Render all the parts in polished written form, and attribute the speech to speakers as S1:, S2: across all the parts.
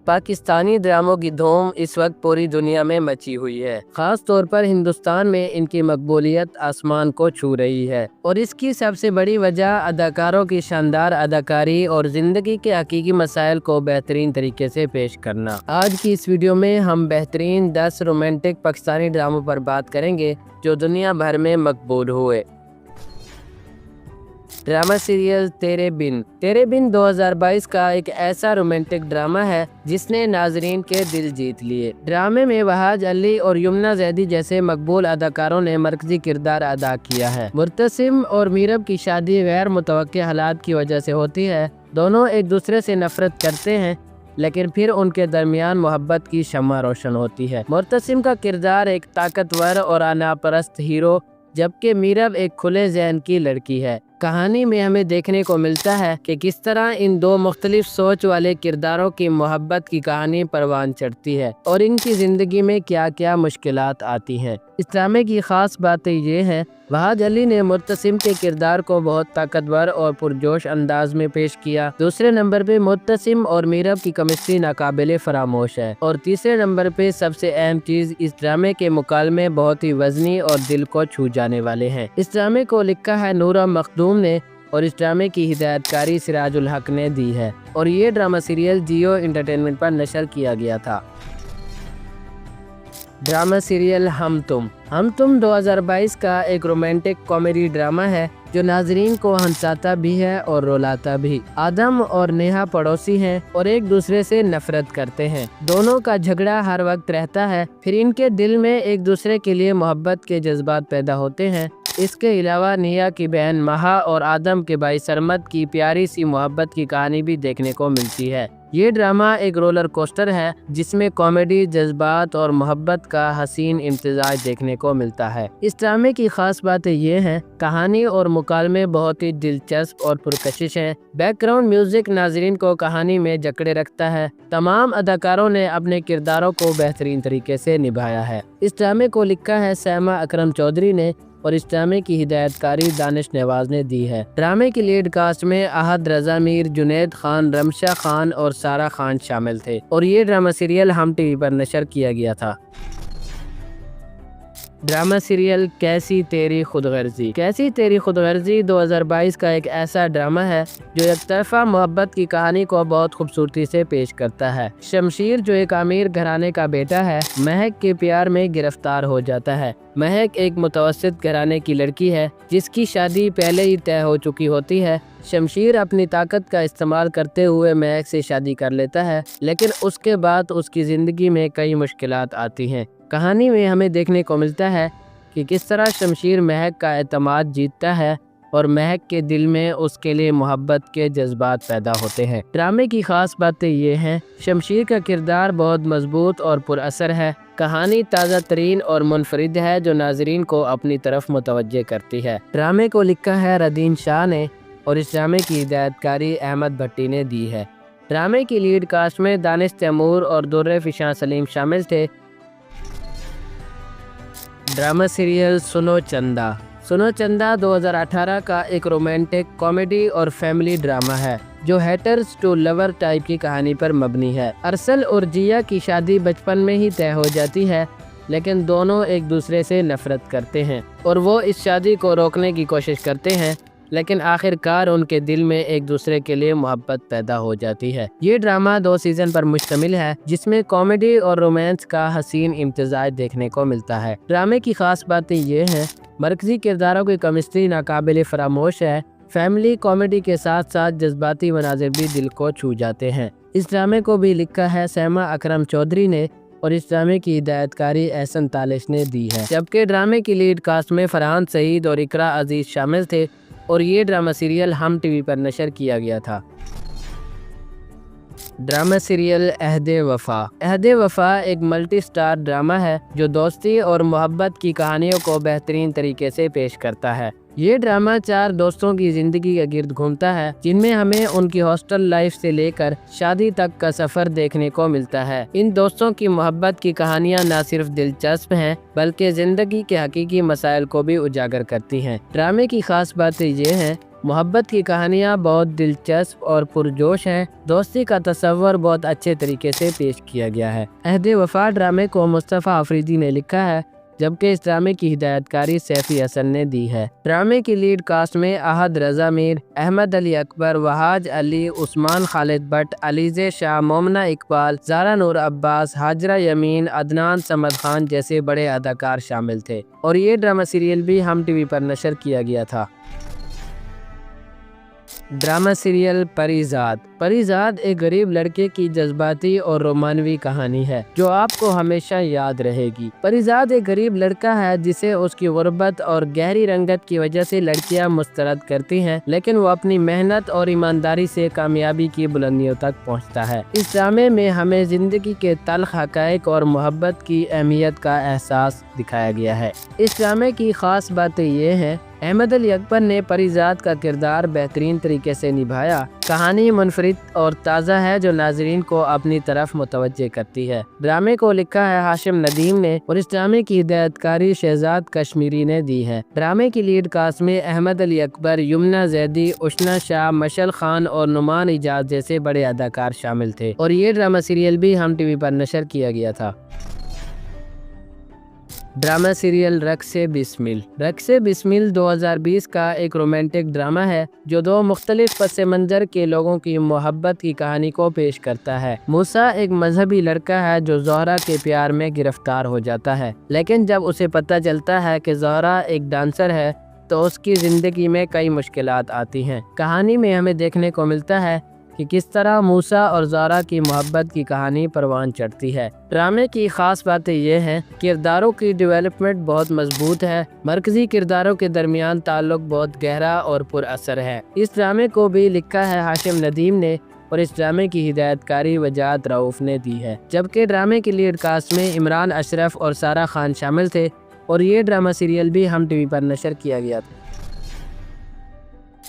S1: پاکستانی ڈراموں کی دھوم اس وقت پوری دنیا میں مچی ہوئی ہے۔ خاص طور پر ہندوستان میں ان کی مقبولیت آسمان کو چھو رہی ہے، اور اس کی سب سے بڑی وجہ اداکاروں کی شاندار اداکاری اور زندگی کے حقیقی مسائل کو بہترین طریقے سے پیش کرنا۔ آج کی اس ویڈیو میں ہم بہترین 10 رومانٹک پاکستانی ڈراموں پر بات کریں گے جو دنیا بھر میں مقبول ہوئے۔ ڈرامہ سیریل تیرے بن۔ تیرے بن 2022 کا ایک ایسا رومانٹک ڈرامہ ہے جس نے ناظرین کے دل جیت لیے۔ ڈرامے میں وحاج علی اور یمنا زیدی جیسے مقبول اداکاروں نے مرکزی کردار ادا کیا ہے۔ مرتسم اور میرب کی شادی غیر متوقع حالات کی وجہ سے ہوتی ہے۔ دونوں ایک دوسرے سے نفرت کرتے ہیں، لیکن پھر ان کے درمیان محبت کی شمع روشن ہوتی ہے۔ مرتسم کا کردار ایک طاقتور اور انا پرست ہیرو، جبکہ میرب ایک کھلے ذہن کی لڑکی ہے۔ کہانی میں ہمیں دیکھنے کو ملتا ہے کہ کس طرح ان دو مختلف سوچ والے کرداروں کی محبت کی کہانی پروان چڑھتی ہے اور ان کی زندگی میں کیا کیا مشکلات آتی ہیں۔ اس ڈرامے کی خاص باتیں یہ ہیں: وحاج علی نے مرتسم کے کردار کو بہت طاقتور اور پرجوش انداز میں پیش کیا۔ دوسرے نمبر پہ مرتسم اور میرب کی کیمسٹری ناقابل فراموش ہے، اور تیسرے نمبر پہ سب سے اہم چیز، اس ڈرامے کے مکالمے بہت ہی وزنی اور دل کو چھو جانے والے ہیں۔ اس ڈرامے کو لکھا ہے نورا مخدوم نے، اور اس ڈرامے کی ہدایت کاری سراج الحق نے دی ہے، اور یہ ڈرامہ سیریل جیو انٹرٹینمنٹ پر نشر کیا گیا تھا۔ ڈرامہ سیریل ہم تم 2022 کا ایک رومانٹک کامیڈی ڈرامہ ہے جو ناظرین کو ہنساتا بھی ہے اور رولاتا بھی۔ آدم اور نیہا پڑوسی ہیں اور ایک دوسرے سے نفرت کرتے ہیں۔ دونوں کا جھگڑا ہر وقت رہتا ہے، پھر ان کے دل میں ایک دوسرے کے لیے محبت کے جذبات پیدا ہوتے ہیں۔ اس کے علاوہ نیہا کی بہن مہا اور آدم کے بھائی سرمد کی پیاری سی محبت کی کہانی بھی دیکھنے کو ملتی ہے۔ یہ ڈرامہ ایک رولر کوسٹر ہے جس میں کامیڈی، جذبات اور محبت کا حسین امتزاج دیکھنے کو ملتا ہے۔ اس ڈرامے کی خاص باتیں یہ ہیں: کہانی اور مکالمے بہت ہی دلچسپ اور پرکشش ہیں۔ بیک گراؤنڈ میوزک ناظرین کو کہانی میں جکڑے رکھتا ہے۔ تمام اداکاروں نے اپنے کرداروں کو بہترین طریقے سے نبھایا ہے۔ اس ڈرامے کو لکھا ہے سیما اکرم چودھری نے، اور اس ڈرامے کی ہدایت کاری دانش نواز نے دی ہے۔ ڈرامے کی لیڈ کاسٹ میں احد رضا میر، جنید خان، رمشا خان اور سارا خان شامل تھے، اور یہ ڈرامہ سیریل ہم ٹی وی پر نشر کیا گیا تھا۔ ڈرامہ سیریل کیسی تیری خود غرضی۔ کیسی تیری خود غرضی 2022 کا ایک ایسا ڈرامہ ہے جو یک طرفہ محبت کی کہانی کو بہت خوبصورتی سے پیش کرتا ہے۔ شمشیر جو ایک امیر گھرانے کا بیٹا ہے، مہک کے پیار میں گرفتار ہو جاتا ہے۔ مہک ایک متوسط گھرانے کی لڑکی ہے جس کی شادی پہلے ہی طے ہو چکی ہوتی ہے۔ شمشیر اپنی طاقت کا استعمال کرتے ہوئے مہک سے شادی کر لیتا ہے، لیکن اس کے بعد اس کی زندگی میں کئی مشکلات آتی ہیں۔ کہانی میں ہمیں دیکھنے کو ملتا ہے کہ کس طرح شمشیر مہک کا اعتماد جیتتا ہے اور مہک کے دل میں اس کے لیے محبت کے جذبات پیدا ہوتے ہیں۔ ڈرامے کی خاص باتیں یہ ہیں: شمشیر کا کردار بہت مضبوط اور پر اثر ہے۔ کہانی تازہ ترین اور منفرد ہے جو ناظرین کو اپنی طرف متوجہ کرتی ہے۔ ڈرامے کو لکھا ہے ردین شاہ نے، اور اس ڈرامے کی ہدایت کاری احمد بھٹی نے دی ہے۔ ڈرامے کی لیڈ کاسٹ میں دانش تیمور اور در فشاں سلیم شامل تھے۔ ڈرامہ سیریل سنو چندا۔ سنو چندا 2018 کا ایک رومانٹک کامیڈی اور فیملی ڈرامہ ہے جو ہیٹرز ٹو لور ٹائپ کی کہانی پر مبنی ہے۔ ارسل اور جیا کی شادی بچپن میں ہی طے ہو جاتی ہے، لیکن دونوں ایک دوسرے سے نفرت کرتے ہیں اور وہ اس شادی کو روکنے کی کوشش کرتے ہیں، لیکن آخر کار ان کے دل میں ایک دوسرے کے لیے محبت پیدا ہو جاتی ہے۔ یہ ڈرامہ 2 سیزن پر مشتمل ہے جس میں کامیڈی اور رومانس کا حسین امتزاج دیکھنے کو ملتا ہے۔ ڈرامے کی خاص باتیں یہ ہیں: مرکزی کرداروں کی کیمسٹری ناقابل فراموش ہے۔ فیملی کامیڈی کے ساتھ ساتھ جذباتی مناظر بھی دل کو چھو جاتے ہیں۔ اس ڈرامے کو بھی لکھا ہے سیما اکرم چودھری نے، اور اس ڈرامے کی ہدایت کاری احسن تالش نے دی ہے، جبکہ ڈرامے کی لیڈ کاسٹ میں فرحان سعید اور اقرا عزیز شامل تھے، اور یہ ڈرامہ سیریل ہم ٹی وی پر نشر کیا گیا تھا۔ ڈرامہ سیریل عہد وفا۔ عہد وفا ایک ملٹی سٹار ڈرامہ ہے جو دوستی اور محبت کی کہانیوں کو بہترین طریقے سے پیش کرتا ہے۔ یہ ڈرامہ 4 دوستوں کی زندگی کے گرد گھومتا ہے جن میں ہمیں ان کی ہاسٹل لائف سے لے کر شادی تک کا سفر دیکھنے کو ملتا ہے۔ ان دوستوں کی محبت کی کہانیاں نہ صرف دلچسپ ہیں بلکہ زندگی کے حقیقی مسائل کو بھی اجاگر کرتی ہیں۔ ڈرامے کی خاص باتیں یہ ہیں: محبت کی کہانیاں بہت دلچسپ اور پرجوش ہیں۔ دوستی کا تصور بہت اچھے طریقے سے پیش کیا گیا ہے۔ عہد وفا ڈرامے کو مصطفیٰ افریدی نے لکھا ہے، جبکہ اس ڈرامے کی ہدایت کاری سیفی حسن نے دی ہے۔ ڈرامے کی لیڈ کاسٹ میں احد رضا میر، احمد علی اکبر، وہاج علی، عثمان خالد بٹ، علیزے شاہ، مومنہ اقبال، زارا نور عباس، ہاجرہ یمین، عدنان سمد خان جیسے بڑے اداکار شامل تھے، اور یہ ڈرامہ سیریل بھی ہم ٹی وی پر نشر کیا گیا تھا۔ ڈرامہ سیریل پری زاد۔ پری زاد ایک غریب لڑکے کی جذباتی اور رومانوی کہانی ہے جو آپ کو ہمیشہ یاد رہے گی۔ پری زاد ایک غریب لڑکا ہے جسے اس کی غربت اور گہری رنگت کی وجہ سے لڑکیاں مسترد کرتی ہیں، لیکن وہ اپنی محنت اور ایمانداری سے کامیابی کی بلندیوں تک پہنچتا ہے۔ اس ڈرامے میں ہمیں زندگی کے تلخ حقائق اور محبت کی اہمیت کا احساس دکھایا گیا ہے۔ اس ڈرامے کی خاص باتیں یہ ہیں: احمد علی اکبر نے پری زاد کا کردار بہترین طریقے سے نبھایا۔ کہانی منفرد اور تازہ ہے جو ناظرین کو اپنی طرف متوجہ کرتی ہے۔ ڈرامے کو لکھا ہے ہاشم ندیم نے اور اس ڈرامے کی ہدایت کاری شہزاد کشمیری نے دی ہے۔ ڈرامے کی لیڈ کاسٹ میں احمد علی اکبر، یمنا زیدی، اشنا شاہ، مشل خان اور نعمان ایجاز جیسے بڑے اداکار شامل تھے، اور یہ ڈرامہ سیریل بھی ہم ٹی وی پر نشر کیا گیا تھا۔ ڈرامہ سیریل رقص بسمل۔ رقص بسمل 2020 کا ایک رومانٹک ڈرامہ ہے جو دو مختلف پس منظر کے لوگوں کی محبت کی کہانی کو پیش کرتا ہے۔ موسیٰ ایک مذہبی لڑکا ہے جو زہرا کے پیار میں گرفتار ہو جاتا ہے، لیکن جب اسے پتہ چلتا ہے کہ زہرا ایک ڈانسر ہے تو اس کی زندگی میں کئی مشکلات آتی ہیں۔ کہانی میں ہمیں دیکھنے کو ملتا ہے کہ کس طرح موسیٰ اور زہرا کی محبت کی کہانی پروان چڑھتی ہے۔ ڈرامے کی خاص باتیں یہ ہیں: کرداروں کی ڈیولپمنٹ بہت مضبوط ہے، مرکزی کرداروں کے درمیان تعلق بہت گہرا اور پر اثر ہے۔ اس ڈرامے کو بھی لکھا ہے ہاشم ندیم نے اور اس ڈرامے کی ہدایت کاری وجاہت رؤف نے دی ہے، جبکہ ڈرامے کی لیڈ کاسٹ میں عمران اشرف اور سارہ خان شامل تھے، اور یہ ڈرامہ سیریل بھی ہم ٹی وی پر نشر کیا گیا تھا۔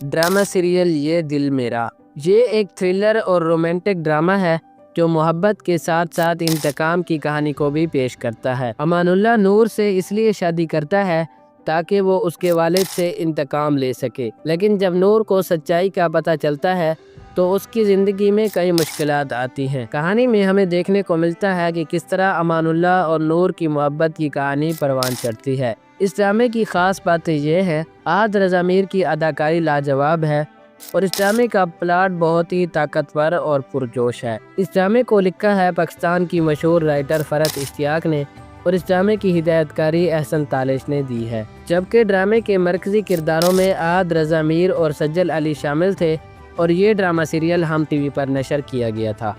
S1: ڈرامہ سیریل یہ دل میرا۔ یہ ایک تھرلر اور رومانٹک ڈرامہ ہے جو محبت کے ساتھ ساتھ انتقام کی کہانی کو بھی پیش کرتا ہے۔ امان اللہ نور سے اس لیے شادی کرتا ہے تاکہ وہ اس کے والد سے انتقام لے سکے، لیکن جب نور کو سچائی کا پتہ چلتا ہے تو اس کی زندگی میں کئی مشکلات آتی ہیں۔ کہانی میں ہمیں دیکھنے کو ملتا ہے کہ کس طرح امان اللہ اور نور کی محبت کی کہانی پروان چڑھتی ہے۔ اس ڈرامے کی خاص باتیں یہ ہیں: احد رضا میر کی اداکاری لاجواب ہے اور اس ڈرامے کا پلاٹ بہت ہی طاقتور اور پرجوش ہے۔ اس ڈرامے کو لکھا ہے پاکستان کی مشہور رائٹر فرحت اشتیاق نے اور اس ڈرامے کی ہدایت کاری احسن تالش نے دی ہے، جبکہ ڈرامے کے مرکزی کرداروں میں احد رضا میر اور سجل علی شامل تھے، اور یہ ڈرامہ سیریل ہم ٹی وی پر نشر کیا گیا تھا۔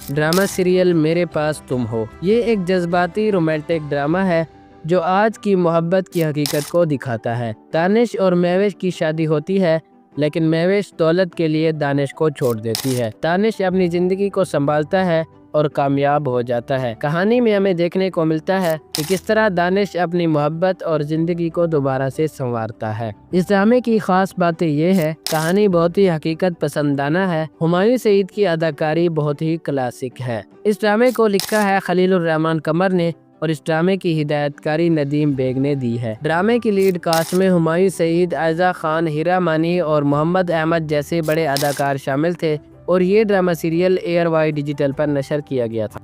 S1: ڈرامہ سیریل میرے پاس تم ہو۔ یہ ایک جذباتی رومانٹک ڈرامہ ہے جو آج کی محبت کی حقیقت کو دکھاتا ہے۔ دانش اور مہوش کی شادی ہوتی ہے، لیکن مہوش دولت کے لیے دانش کو چھوڑ دیتی ہے۔ دانش اپنی زندگی کو سنبھالتا ہے اور کامیاب ہو جاتا ہے۔ کہانی میں ہمیں دیکھنے کو ملتا ہے کہ کس طرح دانش اپنی محبت اور زندگی کو دوبارہ سے سنوارتا ہے۔ اس ڈرامے کی خاص باتیں یہ ہے: کہانی بہت ہی حقیقت پسندانہ ہے، ہمایوں سعید کی اداکاری بہت ہی کلاسک ہے۔ اس ڈرامے کو لکھا ہے خلیل الرحمن قمر نے اور اس ڈرامے کی ہدایت کاری ندیم بیگ نے دی ہے۔ ڈرامے کی لیڈ کاسٹ میں ہمایوں سعید، عائزہ خان، ہیرا مانی اور محمد احمد جیسے بڑے اداکار شامل تھے، اور یہ drama serial ARY Digital پر نشر کیا گیا تھا۔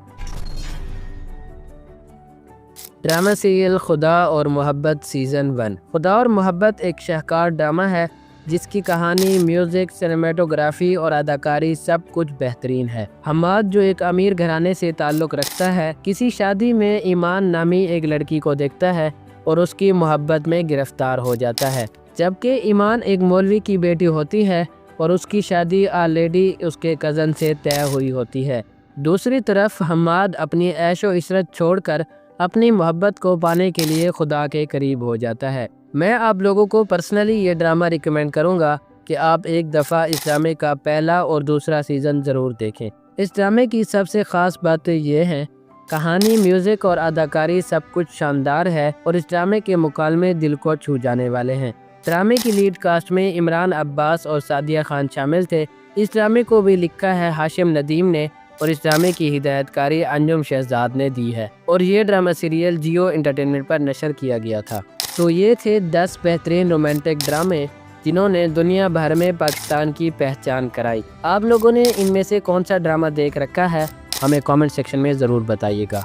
S1: ڈرامہ سیریل خدا اور محبت سیزن 1۔ خدا اور محبت ایک شاہکار ڈرامہ ہے جس کی کہانی، میوزک، سنیمیٹوگرافی اور اداکاری سب کچھ بہترین ہے۔ حماد جو ایک امیر گھرانے سے تعلق رکھتا ہے، کسی شادی میں ایمان نامی ایک لڑکی کو دیکھتا ہے اور اس کی محبت میں گرفتار ہو جاتا ہے، جبکہ ایمان ایک مولوی کی بیٹی ہوتی ہے اور اس کی شادی آلریڈی اس کے کزن سے طے ہوئی ہوتی ہے۔ دوسری طرف حماد اپنی عیش و عشرت چھوڑ کر اپنی محبت کو پانے کے لیے خدا کے قریب ہو جاتا ہے۔ میں آپ لوگوں کو پرسنلی یہ ڈرامہ ریکمینڈ کروں گا کہ آپ ایک دفعہ اس ڈرامے کا پہلا اور دوسرا سیزن ضرور دیکھیں۔ اس ڈرامے کی سب سے خاص باتیں یہ ہیں: کہانی، میوزک اور اداکاری سب کچھ شاندار ہے اور اس ڈرامے کے مکالمے دل کو چھو جانے والے ہیں۔ ڈرامے کی لیڈ کاسٹ میں عمران عباس اور سعدیہ خان شامل تھے۔ اس ڈرامے کو بھی لکھا ہے ہاشم ندیم نے اور اس ڈرامے کی ہدایت کاری انجم شہزاد نے دی ہے، اور یہ ڈرامہ سیریل جیو انٹرٹینمنٹ پر نشر کیا گیا تھا۔ تو یہ تھے 10 بہترین رومانٹک ڈرامے جنہوں نے دنیا بھر میں پاکستان کی پہچان کرائی۔ آپ لوگوں نے ان میں سے کون سا ڈرامہ دیکھ رکھا ہے؟ ہمیں کامنٹ سیکشن میں ضرور بتائیے گا۔